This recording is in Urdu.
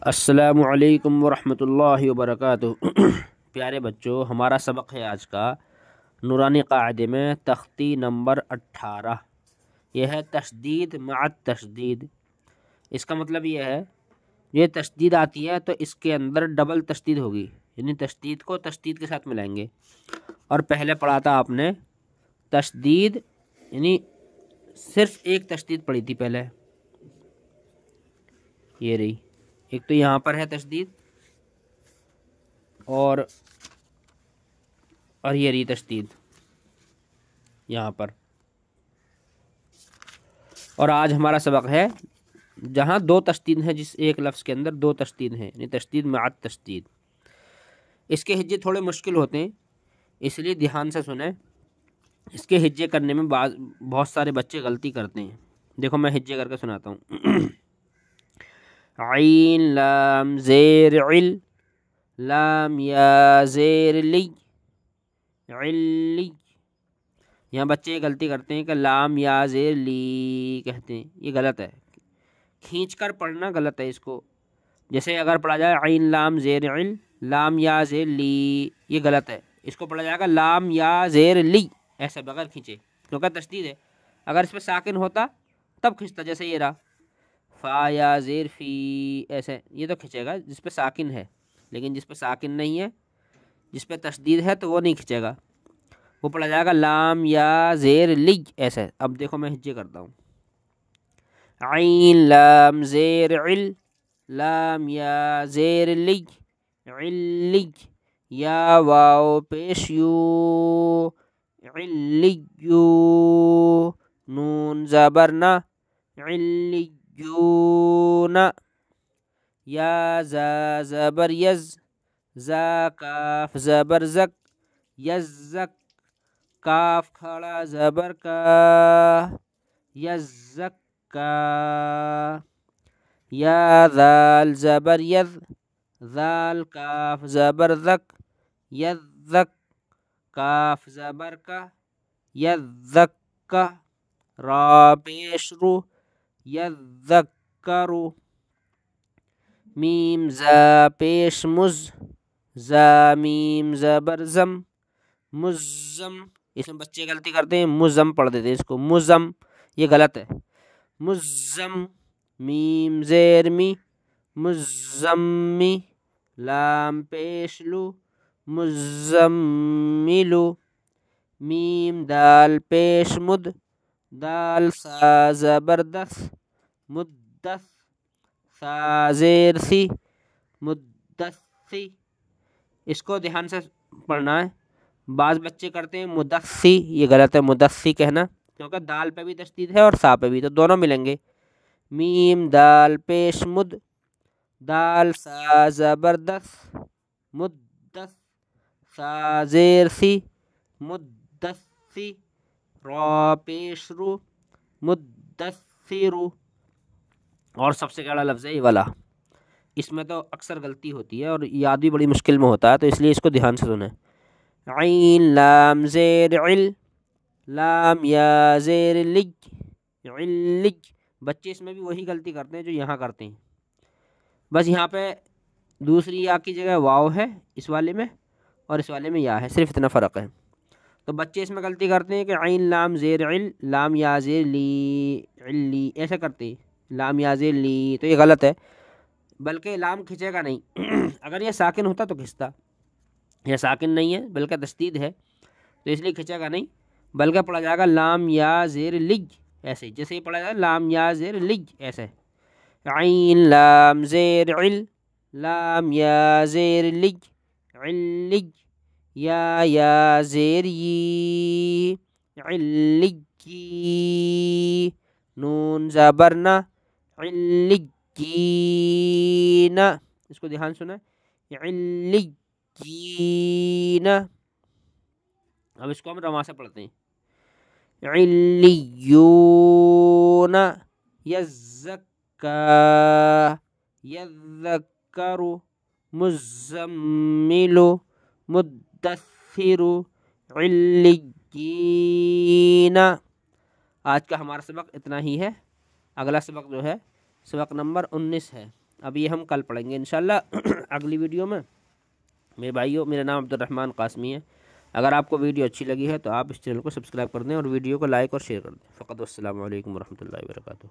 السلام علیکم ورحمۃ اللہ وبرکاتہ۔ پیارے بچوں، ہمارا سبق ہے آج کا نورانی قاعدے میں تختی نمبر 18۔ یہ ہے تشدید مع التشدید۔ اس کا مطلب یہ ہے یہ تشدید آتی ہے تو اس کے اندر ڈبل تشدید ہوگی، یعنی تشدید کو تشدید کے ساتھ ملائیں گے۔ اور پہلے پڑھا تھا آپ نے تشدید، یعنی صرف ایک تشدید پڑھی تھی پہلے، یہ رہی ایک تو یہاں پر ہے تشدید، اور یہ رہی تشدید یہاں پر۔ اور آج ہمارا سبق ہے جہاں دو تشدید ہیں، جس ایک لفظ کے اندر دو تشدید ہیں، یعنی تشدید مع التشدید۔ اس کے ہجے تھوڑے مشکل ہوتے ہیں، اس لیے دھیان سے سنیں۔ اس کے ہجے کرنے میں بہت سارے بچے غلطی کرتے ہیں۔ دیکھو میں ہجے کر کے سناتا ہوں۔ عین لام زیر عل، لام یا زیر لی، علی۔ یہاں بچے غلطی کرتے ہیں کہ لام یا زیر لی کہتے ہیں، یہ غلط ہے۔ کھینچ کر پڑھنا غلط ہے اس کو۔ جیسے اگر پڑھا جائے عین لام زیر عل، لام یا زیر لی، یہ غلط ہے۔ اس کو پڑھا جائے گا لام یا زیر لی، ایسے بغیر کھینچے، کیونکہ تشدید ہے۔ اگر اس پہ ساکن ہوتا تب کھنچتا، جیسے یہ رہا فا یا زیر فی، ایسے یہ تو کھنچے گا جس پہ ساکن ہے، لیکن جس پہ ساکن نہیں ہے، جس پہ تشدید ہے، تو وہ نہیں کھنچے گا، وہ پڑھا جائے گا لام یا زیر لی ایسے۔ اب دیکھو میں ہجے کرتا ہوں۔ عین لام زیر عل، لام یا زیر لی، علی، یا واو پیش یو، علیو، نون زبر نا، علیون، یا زا زبر یز، زا کاف زبر زک، یزک، کاف کھڑا زبر کا، یزک کا، یا ذال زبر یز، ذال کاف زبر زک، یزک، کاف زبر کا، یزک کا، را پیش رو، یذکرو، میم زا پیش مز، زا میم زبر زم، مزم۔ اس میں بچے غلطی کرتے ہیں، مزم پڑھ دیتے ہیں اس کو، مزم، یہ غلط ہے۔ مزم، میم زیر می، مزمی، لام پیش لو، مزملو، میم دال پیش مد، دال سا زبردست، مدث، سا زیر سی، مدثی۔ اس کو دھیان سے پڑھنا ہے۔ بعض بچے کرتے ہیں مدثی، یہ غلط ہے مدثی کہنا، کیونکہ دال پہ بھی تشدید ہے اور سا پہ بھی، تو دونوں ملیں گے۔ میم دال پیش مد، دال سا زبردست، مدث، سا زیر سی، مدثی، را پیش رو، مدثرو۔ اور سب سے کڑا لفظ ہے یہ والا، اس میں تو اکثر غلطی ہوتی ہے اور یاد بھی بڑی مشکل میں ہوتا ہے، تو اس لیے اس کو دھیان سے سنیں۔ عین لام زیر عل، لام یا زیر لج، علج۔ بچے اس میں بھی وہی غلطی کرتے ہیں جو یہاں کرتے ہیں، بس یہاں پہ دوسری یا کی جگہ واو ہے اس والے میں، اور اس والے میں یا ہے، صرف اتنا فرق ہے۔ تو بچے اس میں غلطی کرتے ہیں کہ عین لام زیر عل، لام یا زیر لی، علی، ایسے کرتے ہیں، لام یا زیر لی، تو یہ غلط ہے، بلکہ لام کھنچے گا نہیں۔ اگر یہ ساکن ہوتا تو کھنچتا، یہ ساکن نہیں ہے بلکہ تشدید ہے، تو اس لیے کھنچے گا نہیں، بلکہ پڑھا جائے گا لام یا زیر لج، ایسے جیسے یہ پڑھا جائے گا لام یا زیر لج ایسے۔ عین لام زیر عل، لام یا زیر لج، علج، یا زیر ی، علجی، نون زبر نا، علجین۔ اس کو دھیان سنا، علجین۔ اب اس کو ہم رواں سے پڑھتے ہیں۔ علیون، یزکا، یذکرو، مزملو، مدثرو، علیین۔ آج کا ہمارا سبق اتنا ہی ہے۔ اگلا سبق جو ہے سبق نمبر 19 ہے۔ اب یہ ہم کل پڑھیں گے انشاءاللہ اگلی ویڈیو میں۔ میرے بھائیوں، میرا نام عبدالرحمن قاسمی ہے۔ اگر آپ کو ویڈیو اچھی لگی ہے تو آپ اس چینل کو سبسکرائب کر دیں اور ویڈیو کو لائک اور شیئر کر دیں۔ فقط والسلام علیکم ورحمۃ اللہ وبرکاتہ۔